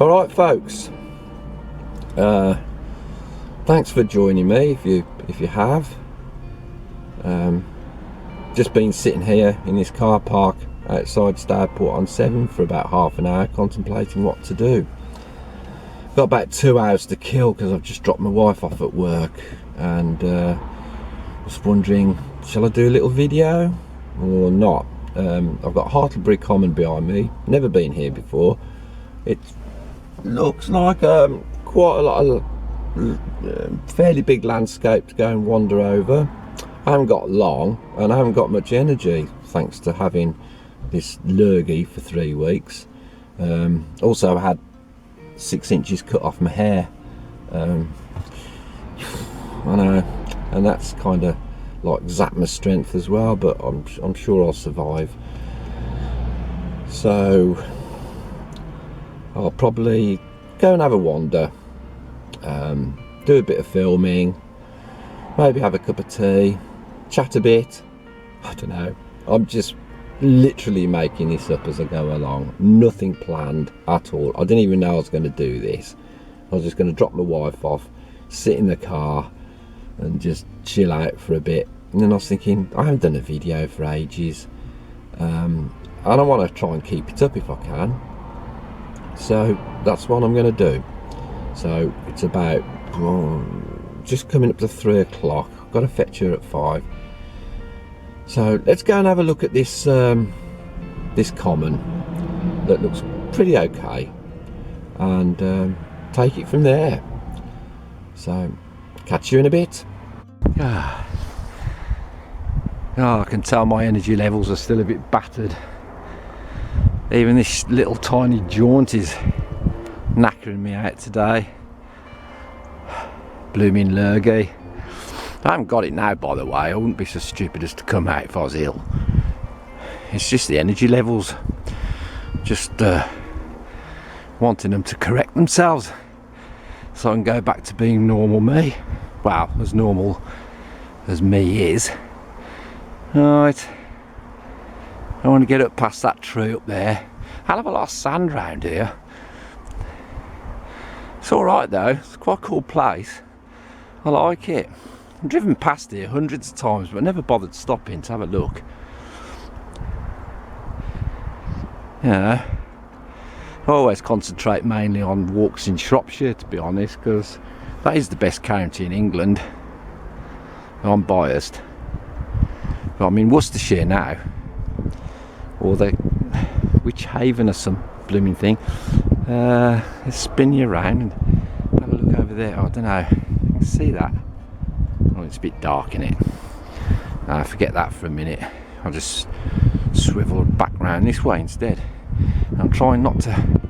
Alright folks, thanks for joining me if you have. Just been sitting here in this car park outside Stourport on Severn for about half an hour contemplating what to do. Got about 2 hours to kill because I've just dropped my wife off at work, and was wondering, shall I do a little video or not? I've got Hartlebury Common behind me, never been here before. It looks like quite a lot of fairly big landscape to go and wander over. I haven't got long and I haven't got much energy thanks to having this lurgy for 3 weeks. Also I had 6 inches cut off my hair. I know, and that's kind of like zapped my strength as well, but I'm sure I'll survive. So I'll probably go and have a wander, do a bit of filming, maybe have a cup of tea, chat a bit. I don't know, I'm just literally making this up as I go along, nothing planned at all. I didn't even know I was going to do this. I was just going to drop my wife off, sit in the car and just chill out for a bit. And then I was thinking, I haven't done a video for ages, and I want to try and keep it up if I can. So that's what I'm going to do. So it's about just coming up to 3 o'clock. I've got to fetch her at 5. So let's go and have a look at this this common that looks pretty okay, and take it from there. So catch you in a bit. Oh, I can tell my energy levels are still a bit battered. Even this little tiny jaunt is knackering me out today. Blooming lurgy. I haven't got it now, by the way. I wouldn't be so stupid as to come out if I was ill. It's just the energy levels. Just wanting them to correct themselves so I can go back to being normal me. Well, as normal as me is. Right. I want to get up past that tree up there. Hell of a lot of sand round here. It's alright though, it's quite a cool place. I like it. I've driven past here hundreds of times but never bothered stopping to have a look. Yeah, I always concentrate mainly on walks in Shropshire, to be honest, because that is the best county in England. I'm biased. But I'm in Worcestershire now. Or the Witch Haven or some blooming thing. Let's spin you around and have a look over there. Oh, I don't know. You can see that. Oh, it's a bit dark in it. Forget that for a minute. I'll just swivel back round this way instead. I'm trying not to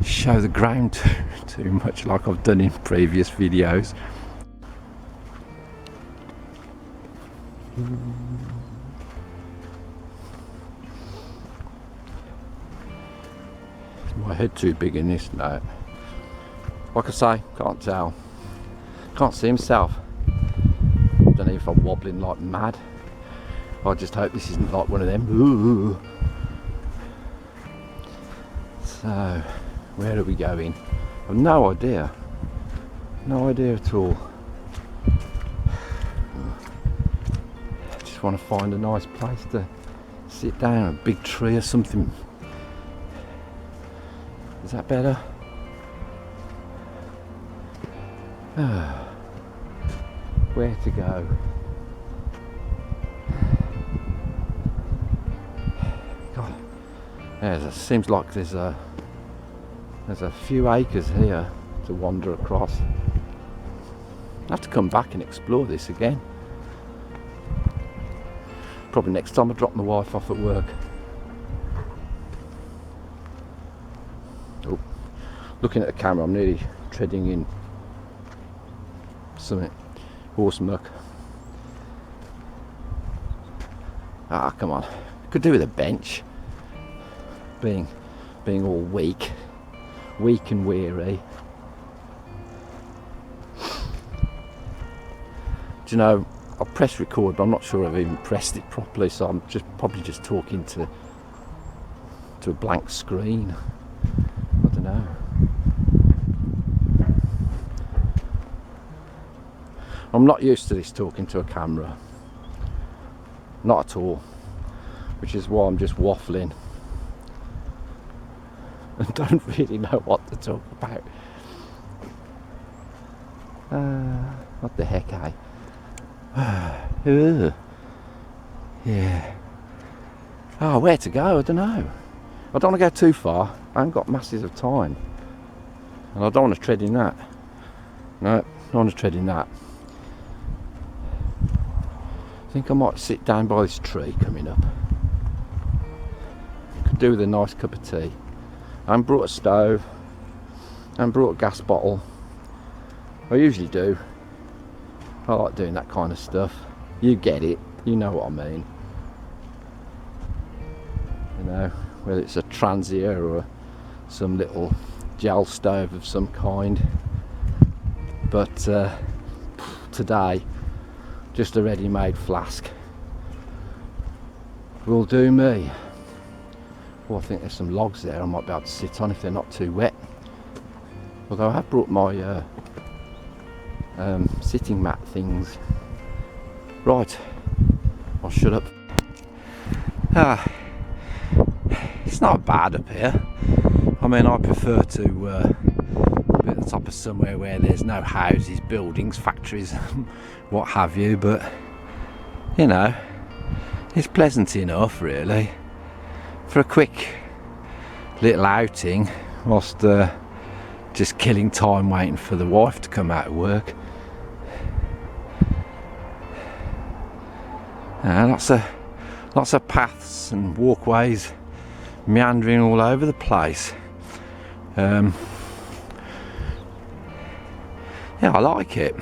show the ground too much like I've done in previous videos. Is my head too big in this? No. Like I say, can't tell. Can't see himself. Don't know if I'm wobbling like mad. I just hope this isn't like one of them. Ooh. So, where are we going? I've no idea. No idea at all. Just want to find a nice place to sit down, a big tree or something. Is that better? Where to go? God, seems like there's a few acres here to wander across. I have to come back and explore this again. Probably next time I drop my wife off at work. Oh, looking at the camera, I'm nearly treading in something. Horse muck. Ah, come on. Could do with a bench. Being all weak and weary. Do you know, I'll press record, but I'm not sure I've even pressed it properly, so I'm probably just talking to a blank screen. I don't know. I'm not used to this talking to a camera. Not at all. Which is why I'm just waffling. And don't really know what to talk about. What the heck, eh? Yeah. Oh, where to go? I don't know. I don't want to go too far. I haven't got masses of time. And I don't want to tread in that. No, I don't want to tread in that. I think I might sit down by this tree coming up. Could do with a nice cup of tea. I haven't brought a stove. I haven't brought a gas bottle. I usually do. I like doing that kind of stuff. You get it. You know what I mean. You know, whether it's a Transia or some little gel stove of some kind. But today, just a ready-made flask will do me. Oh, I think there's some logs there I might be able to sit on if they're not too wet. Although I have brought my sitting mat things. Right, I'll shut up. It's not bad up here. I mean, I prefer to be at the top of somewhere where there's no houses, buildings, factories, what have you, but you know, it's pleasant enough really for a quick little outing whilst just killing time waiting for the wife to come out of work. Lots of paths and walkways meandering all over the place. Yeah, I like it.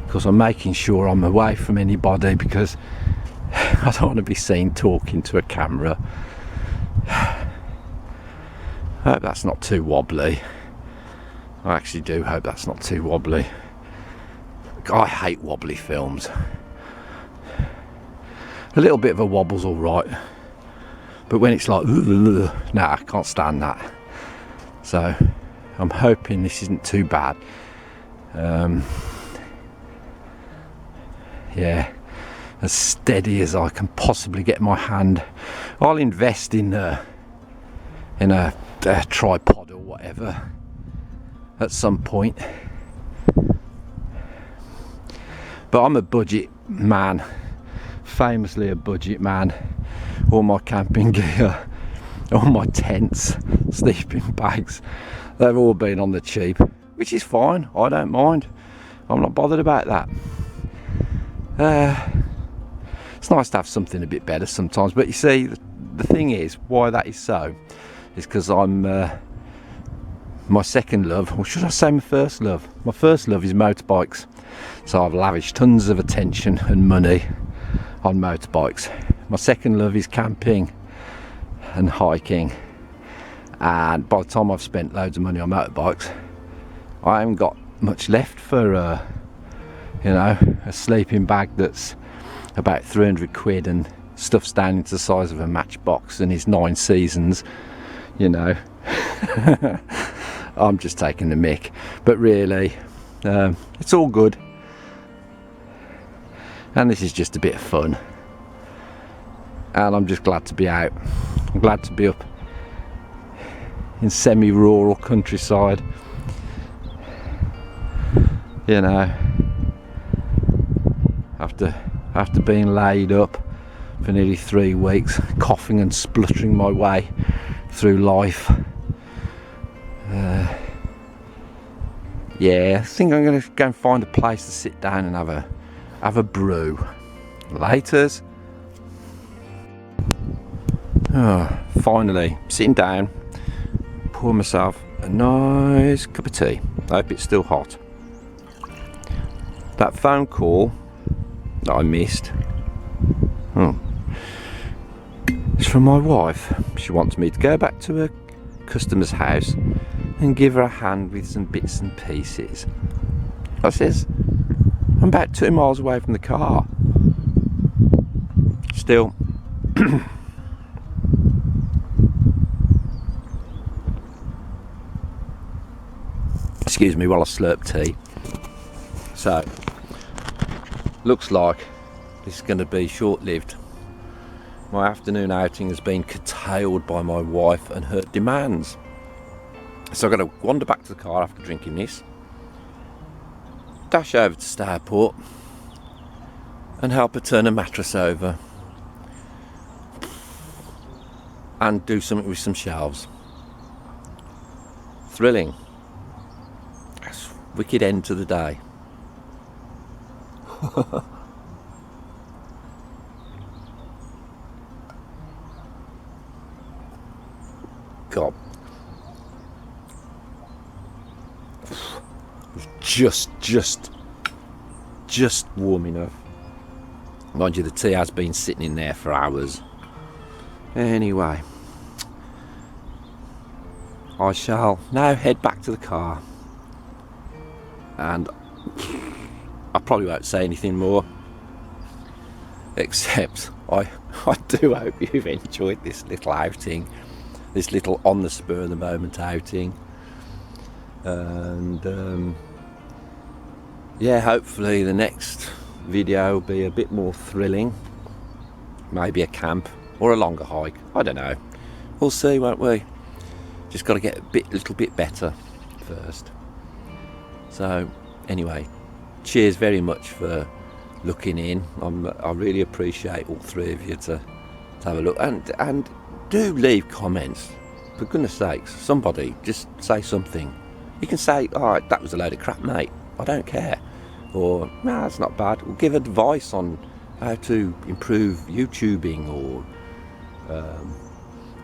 Because I'm making sure I'm away from anybody, because I don't want to be seen talking to a camera. I hope that's not too wobbly. I actually do hope that's not too wobbly. I hate wobbly films. A little bit of a wobble's alright, but when it's like, nah, I can't stand that. So I'm hoping this isn't too bad. Yeah, as steady as I can possibly get my hand. I'll invest in a tripod or whatever at some point. But I'm a budget man, famously a budget man. All my camping gear, all my tents, sleeping bags, they've all been on the cheap, which is fine. I don't mind. I'm not bothered about that. It's nice to have something a bit better sometimes, but you see, the thing is, why that is so, is because I'm my second love, or should I say my first love? My first love is motorbikes. So I've lavished tons of attention and money on motorbikes. My second love is camping and hiking. And by the time I've spent loads of money on motorbikes, I haven't got much left for you know, a sleeping bag that's about 300 quid and stuffs down into the size of a matchbox and is 9 seasons, you know. I'm just taking the mick, but really it's all good, and this is just a bit of fun, and I'm just glad to be out. I'm glad to be up in semi-rural countryside, you know, after being laid up for nearly 3 weeks, coughing and spluttering my way through life. Yeah, I think I'm going to go and find a place to sit down and have a brew. Laters. Oh, finally, sitting down, pour myself a nice cup of tea. I hope it's still hot. That phone call that I missed, it's from my wife. She wants me to go back to her customer's house and give her a hand with some bits and pieces. I says, I'm about 2 miles away from the car. Still, Excuse me while I slurp tea. So, looks like this is going to be short-lived. My afternoon outing has been curtailed by my wife and her demands. So I've got to wander back to the car after drinking this, dash over to Stourport and help her turn a mattress over and do something with some shelves. Thrilling. That's a wicked end to the day. God. Just warm enough. Mind you, the tea has been sitting in there for hours. Anyway, I shall now head back to the car, and I probably won't say anything more, except I do hope you've enjoyed this little outing, this little on the spur of the moment outing, and yeah, hopefully the next video will be a bit more thrilling, maybe a camp or a longer hike, I don't know, we'll see, won't we? Just got to get a little bit better first. So anyway, cheers very much for looking in. I really appreciate all three of you to have a look, and do leave comments, for goodness sakes. Somebody just say something. You can say, oh, that was a load of crap, mate, I don't care, or no, that's not bad, or give advice on how to improve YouTubing, or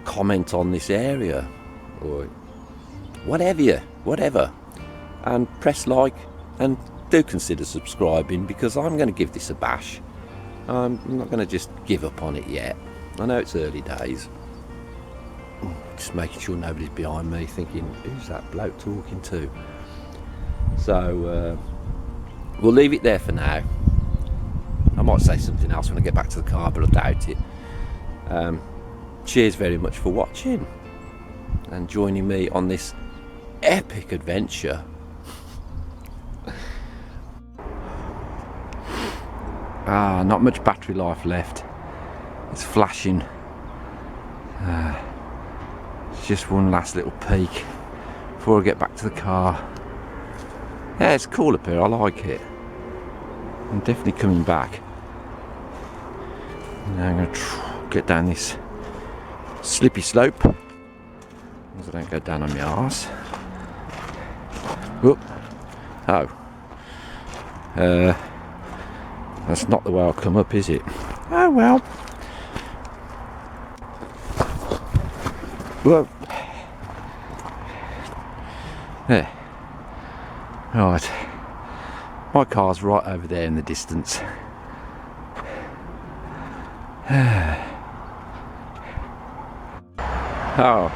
comment on this area, or whatever, and press like, and do consider subscribing, because I'm going to give this a bash. I'm not going to just give up on it yet. I know it's early days, just making sure nobody's behind me thinking, who's that bloke talking to? So we'll leave it there for now. I might say something else when I get back to the car, but I doubt it. Cheers very much for watching and joining me on this epic adventure. Not much battery life left. It's flashing. It's just one last little peek before I get back to the car. Yeah, it's cool up here, I like it. I'm definitely coming back. Now I'm going to get down this slippy slope, as I don't go down on my arse. Whoop. Oh. That's not the way I'll come up, is it? Oh well. Whoa. There. Right. My car's right over there in the distance. Oh.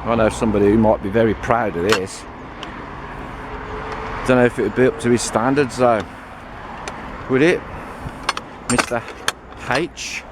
I know somebody who might be very proud of this. Don't know if it would be up to his standards though. Would it? Mr. H?